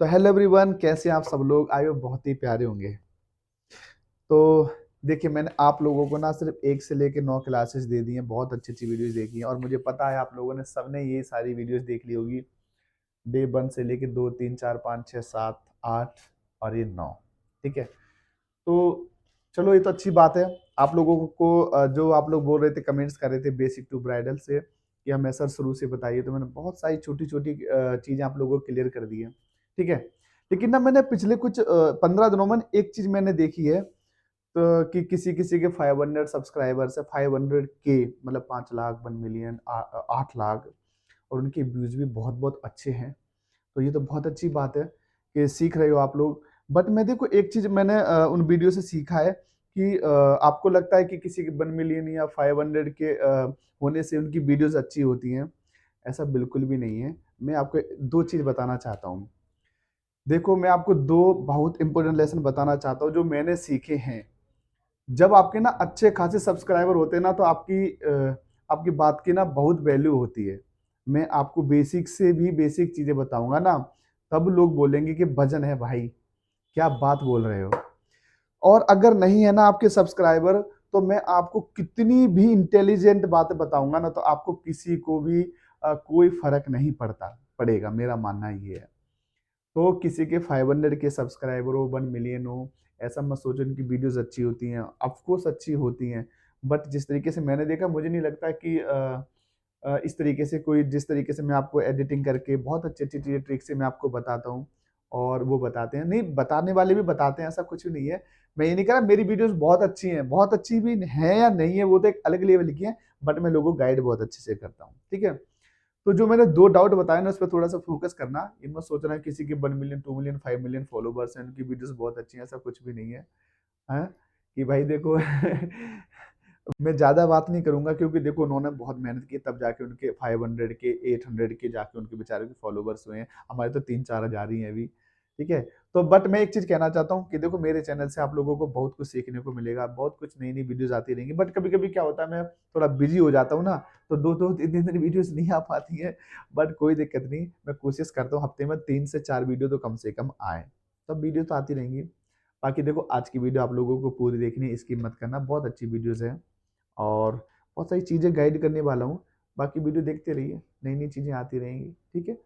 तो hello everyone, कैसे हैं आप सब लोग? आए हो बहुत ही प्यारे होंगे। तो देखिए, मैंने आप लोगों को ना सिर्फ 1 से लेके 9 क्लासेस दे दी हैं, बहुत अच्छी-अच्छी वीडियोज़ देखी हैं और मुझे पता है आप लोगों ने सबने ये सारी वीडियोज़ देख ली होगी। डे 1 से लेके 2, 3, 4, 5, 6, 7, 8 और ये 9, ठीक है? तो चलो, ये तो अच्छी बात है। आप लोगों को जो आप लोग बोल रहे थे, कमेंट्स कर रहे थे बेसिक टू ब्राइडल से कि हमें सर शुरू से बताइए, तो मैंने बहुत सारी छोटी-छोटी चीज़ें आप लोगों को क्लियर कर दी हैं, ठीक है? लेकिन ना मैंने पिछले कुछ 15 दिनों में एक चीज़ मैंने देखी है, तो कि किसी-किसी के 500 सब्सक्राइबर्स है, 500 के मतलब 5 लाख, 1 मिलियन 8 लाख, और उनके व्यूज़ भी बहुत-बहुत अच्छे हैं। तो ये तो बहुत अच्छी बात है कि सीख रहे हो आप लोग। बट मैं देखो, एक चीज़ मैंने उन वीडियो से सीखा है कि आपको लगता है कि किसी के 1 मिलियन या 500 के होने से उनकी वीडियोज़ अच्छी होती हैं, ऐसा बिल्कुल भी नहीं है। मैं आपको 2 चीज़ बताना चाहता हूँ। देखो, मैं आपको 2 बहुत इम्पोर्टेंट लेसन बताना चाहता हूँ जो मैंने सीखे हैं। जब आपके ना अच्छे खासे सब्सक्राइबर होते हैं ना, तो आपकी बात की ना बहुत वैल्यू होती है। मैं आपको बेसिक से भी बेसिक चीज़ें बताऊँगा ना, तब लोग बोलेंगे कि वज़न है भाई, क्या बात बोल रहे हो? और अगर नहीं है ना आपके सब्सक्राइबर, तो मैं आपको कितनी भी इंटेलिजेंट बातें बताऊँगा ना, तो आपको किसी को भी कोई फ़र्क नहीं पड़ेगा, मेरा मानना ये है। तो किसी के 500 के सब्सक्राइबर हो, 1 मिलियन हो, ऐसा मत सोचो इनकी वीडियोज़ अच्छी होती हैं। ऑफ कोर्स अच्छी होती हैं, बट जिस तरीके से मैंने देखा, मुझे नहीं लगता कि इस तरीके से कोई, जिस तरीके से मैं आपको एडिटिंग करके बहुत अच्छी-अच्छी चीज़ें ट्रिक से मैं आपको बताता हूँ और वो बताते हैं। नहीं, बताने वाले भी बताते हैं, ऐसा कुछ भी नहीं है। मैं ये नहीं कह रहा मेरी वीडियोज़ बहुत अच्छी हैं, बहुत अच्छी भी हैं या नहीं है, वो तो एक अलग लेवल की है, बट मैं लोगों को गाइड बहुत अच्छे से करता हूँ, ठीक है? तो जो मैंने 2 डाउट बताए ना, उस पे थोड़ा-सा फ़ोकस करना। ये मत सोचना किसी के 1 मिलियन, 2 मिलियन, 5 मिलियन फॉलोवर्स हैं, उनकी वीडियोज़ बहुत अच्छी हैं, ऐसा कुछ भी नहीं है। हैं? कि भाई देखो मैं ज़्यादा बात नहीं करूँगा, क्योंकि देखो उन्होंने बहुत मेहनत की, तब जाके उनके 500 के, 800 के जाके उनके बेचारे के फॉलोवर्स हुए हैं। हमारे तो 3-4 हज़ार ही हैं अभी, ठीक है? तो बट मैं एक चीज़ कहना चाहता हूँ कि देखो, मेरे चैनल से आप लोगों को बहुत कुछ सीखने को मिलेगा, बहुत कुछ नई-नई वीडियोज़ आती रहेंगी। बट कभी-कभी क्या होता है, मैं थोड़ा बिज़ी हो जाता हूँ ना, तो 2-2, 3-3 दिन वीडियोज़ नहीं आ पाती हैं। बट कोई दिक्कत नहीं, मैं कोशिश करता हूँ हफ्ते में 3 से 4 वीडियो तो कम से कम आएँ। तब वीडियो तो आती रहेंगी। बाकी देखो, आज की वीडियो आप लोगों को पूरी देखनी है, स्किप मत करना, बहुत अच्छी वीडियोज़ हैं। और बहुत सारी चीज़ें गाइड करने वाला हूँ। बाकी वीडियो देखते रहिए, नई-नई चीज़ें आती रहेंगी, ठीक है?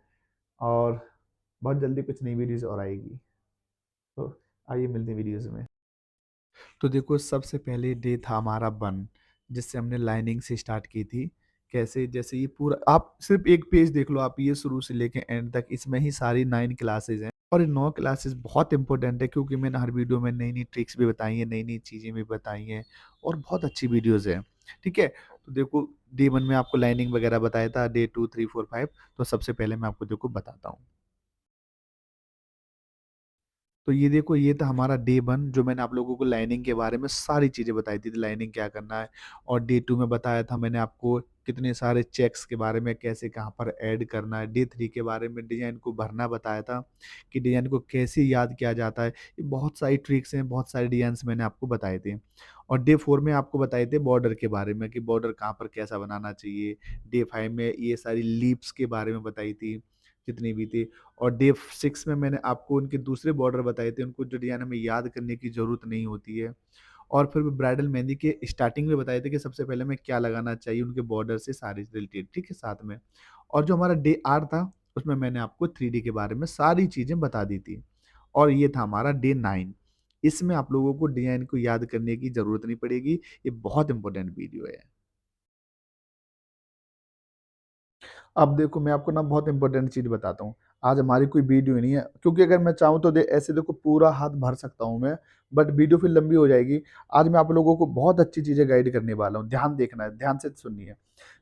और बहुत जल्दी कुछ नई वीडियोज़ और आएगी। तो आइए मिलते हैं वीडियोज़ में। तो देखो, सबसे पहले डे था हमारा 1, जिससे हमने लाइनिंग से स्टार्ट की थी। कैसे? जैसे ये पूरा आप सिर्फ़ एक पेज देख लो, आप ये शुरू से लेके एंड तक, इसमें ही सारी 9 क्लासेज़ हैं। और ये 9 क्लासेस बहुत इंपॉर्टेंट है, क्योंकि मैंने हर वीडियो में नई-नई ट्रिक्स भी बताई हैं, नई-नई चीज़ें भी बताई हैं और बहुत अच्छी वीडियोज़ हैं, ठीक है? तो देखो, डे 1 में आपको लाइनिंग वगैरह बताया था, डे 2, 3, 4, 5, तो सबसे पहले मैं आपको देखो बताता हूँ। तो ये देखो, ये था हमारा डे 1, जो मैंने आप लोगों को लाइनिंग के बारे में सारी चीज़ें बताई थी, लाइनिंग क्या करना है। और डे 2 में बताया था मैंने आपको कितने सारे चेक्स के बारे में, कैसे कहाँ पर ऐड करना है। डे 3 के बारे में डिज़ाइन को भरना बताया था कि डिज़ाइन को कैसे याद किया जाता है। ये बहुत सारी ट्रिक्स हैं, बहुत सारे डिज़ाइन्स मैंने आपको बताए थे। और डे 4 में आपको बताए थे बॉर्डर के बारे में कि बॉर्डर कहाँ पर कैसा बनाना चाहिए। डे 5 में ये सारी लीव्स के बारे में बताई थी, जितनी भी थी। और डे 6 में मैंने आपको उनके दूसरे बॉर्डर बताए थे, उनको जो डिज़ाइन हमें याद करने की ज़रूरत नहीं होती है। और फिर ब्राइडल मेहंदी के स्टार्टिंग में बताए थे कि सबसे पहले हमें क्या लगाना चाहिए उनके बॉर्डर से सारे रिलेटेड, ठीक है, साथ में। और जो हमारा डे 8 था, उसमें मैंने आपको 3D के बारे में सारी चीज़ें बता दी थी। और ये था हमारा डे 9। इसमें आप लोगों को डिज़ाइन को याद करने की ज़रूरत नहीं पड़ेगी, ये बहुत इंपॉर्टेंट वीडियो है। अब देखो, मैं आपको ना बहुत इंपॉर्टेंट चीज़ बताता हूँ। आज हमारी कोई वीडियो नहीं है, क्योंकि अगर मैं चाहूँ तो ऐसे देखो पूरा हाथ भर सकता हूँ मैं, बट वीडियो फिर लंबी हो जाएगी। आज मैं आप लोगों को बहुत अच्छी चीज़ें गाइड करने वाला हूँ, ध्यान देखना है, ध्यान से सुननी है।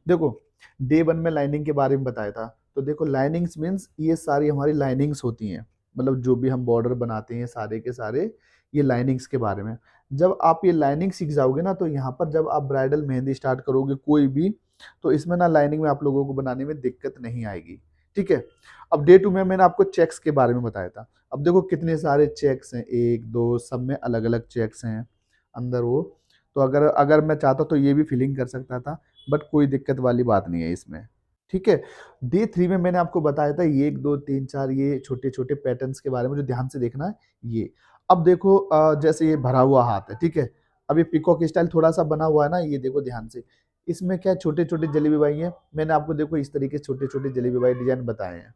देखो, डे 1 में लाइनिंग के बारे में बताया था, तो देखो लाइनिंग्स मीन्स ये सारी हमारी लाइनिंग्स होती हैं, मतलब जो भी हम बॉर्डर बनाते हैं सारे के सारे, ये लाइनिंग्स के बारे में। जब आप ये लाइनिंग सीख जाओगे ना, तो यहाँ पर जब आप ब्राइडल मेहंदी स्टार्ट करोगे कोई भी, तो इसमें ना लाइनिंग में आप लोगों को बनाने में दिक्कत नहीं आएगी, ठीक है? अब डे 2 में मैंने आपको चेक्स के बारे में बताया था। अब देखो कितने सारे चेक्स हैं, 1, 2 सब में अलग-अलग चेक्स हैं अंदर वो। तो अगर अगर मैं चाहता तो ये भी फिलिंग कर सकता था, बट कोई दिक्कत वाली बात नहीं है इसमें। ठीक है। डे 3 में मैंने आपको बताया था ये 1, 2, 3, 4 ये छोटे-छोटे पैटर्न्स के बारे में जो ध्यान से देखना है ये। अब देखो जैसे ये भरा हुआ हाथ है, ठीक है? अब ये पीकॉक स्टाइल थोड़ा-सा बना हुआ है ना, ये देखो ध्यान से। इसमें क्या छोटे-छोटे जलेबी बाई हैं, मैंने आपको देखो इस तरीके से छोटे-छोटे जलेबी बाई डिज़ाइन बताए हैं,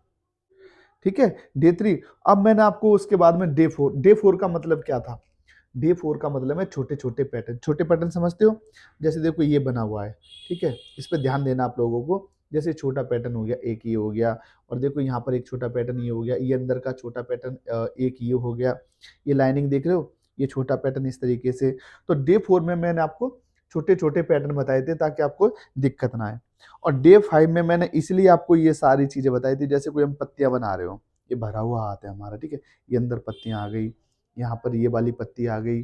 ठीक है? डे 3 अब मैंने आपको उसके बाद में डे 4 का मतलब क्या था? डे 4 का मतलब है छोटे-छोटे पैटर्न। छोटे पैटर्न समझते हो? जैसे देखो ये बना हुआ है, ठीक है? इस पे ध्यान देना आप लोगों को। जैसे छोटा पैटर्न हो गया, एक ये हो गया और देखो यहाँ पर एक छोटा पैटर्न ये हो गया, ये अंदर का छोटा पैटर्न एक ये हो गया। ये लाइनिंग देख रहे हो? ये छोटा पैटर्न इस तरीके से। तो डे 4 में मैंने आपको छोटे-छोटे पैटर्न बताए थे ताकि आपको दिक्कत ना आए। और डे 5 में मैंने इसलिए आपको ये सारी चीज़ें बताई थी जैसे कोई हम पत्तियाँ बना रहे हो। ये भरा हुआ हाथ है हमारा, ठीक है? ये अंदर पत्तियाँ आ गई, यहाँ पर ये वाली पत्ती आ गई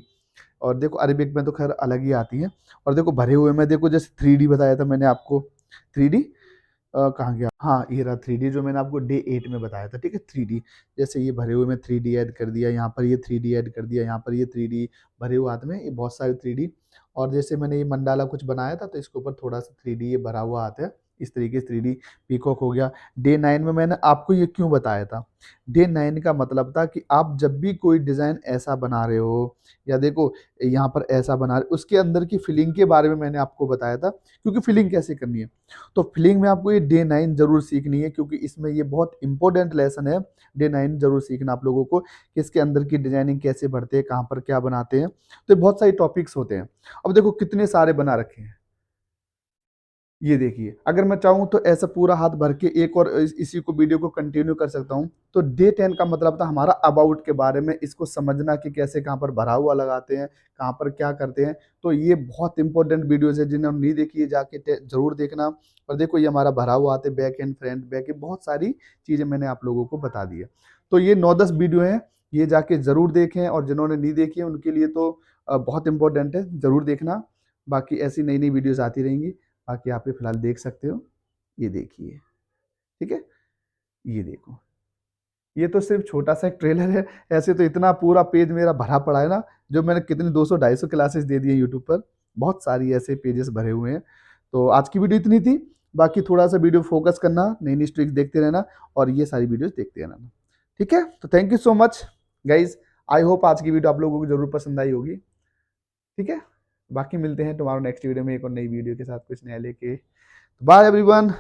और देखो अरेबिक में तो खैर अलग ही आती है और देखो भरे हुए में देखो जैसे 3D बताया था मैंने आपको 3D कहाँ गया? हाँ, ये रहा 3D जो मैंने आपको डे 8 में बताया था, ठीक है? 3D जैसे ये भरे हुए में 3D ऐड कर दिया, यहाँ पर ये 3D ऐड कर दिया, यहाँ पर ये 3D भरे हुए हाथ में ये बहुत सारे 3D और जैसे मैंने ये मंडाला कुछ बनाया था तो इसके ऊपर थोड़ा-सा 3D ये भरा हुआ हाथ है, इस तरीके से 3D पीकॉक हो गया। डे 9 में मैंने आपको ये क्यों बताया था? डे 9 का मतलब था कि आप जब भी कोई डिज़ाइन ऐसा बना रहे हो या देखो यहाँ पर ऐसा बना रहे उसके अंदर की फीलिंग के बारे में मैंने आपको बताया था, क्योंकि फीलिंग कैसे करनी है। तो फीलिंग में आपको ये डे 9 ज़रूर सीखनी है क्योंकि इसमें ये बहुत इंपॉर्टेंट लेसन है। डे 9 ज़रूर सीखना आप लोगों को कि इसके अंदर की डिज़ाइनिंग कैसे भरते हैं, कहाँ पर क्या बनाते हैं। तो ये बहुत सारी टॉपिक्स होते हैं। अब देखो कितने सारे बना रखे हैं। ये देखिए, अगर मैं चाहूँ तो ऐसा पूरा हाथ भर के एक और इसी को वीडियो को कंटिन्यू कर सकता हूँ। तो डे 10 का मतलब था हमारा अबाउट के बारे में, इसको समझना कि कैसे कहाँ पर भरा हुआ लगाते हैं, कहाँ पर क्या करते हैं। तो ये बहुत इंपॉर्टेंट वीडियोज़ है जिन्होंने नहीं देखी है जाके ज़रूर देखना। और देखो ये हमारा भरा हुआ हाथ है, back and front, back and बहुत सारी चीज़ें मैंने आप लोगों को बता दी है। तो ये 9-10 वीडियो हैं, ये जाके ज़रूर देखें और जिन्होंने नहीं देखी है उनके लिए तो बहुत इंपॉर्टेंट है, ज़रूर देखना। बाकी ऐसी नई-नई वीडियोज़ आती रहेंगी। बाकी आप ये फ़िलहाल देख सकते हो, ये देखिए, ठीक है? ये देखो, ये तो सिर्फ़ छोटा-सा एक ट्रेलर है, ऐसे तो इतना पूरा पेज मेरा भरा पड़ा है ना, जो मैंने कितनी 200-250 क्लासेस दे दी हैं यूट्यूब पर, बहुत सारी ऐसे पेजेज़ भरे हुए हैं। तो आज की वीडियो इतनी थी, बाकी थोड़ा-सा वीडियो फ़ोकस करना, नई-नई ट्रिक्स देखते रहना और ये सारी वीडियोज़ देखते रहना, ठीक है? तो thank you so much guys, I hope आज की वीडियो आप लोगों को ज़रूर पसंद आई होगी, ठीक है? बाकी मिलते हैं टुमारो नेक्स्ट वीडियो में एक और नई वीडियो के साथ कुछ नया लेके। Bye everyone.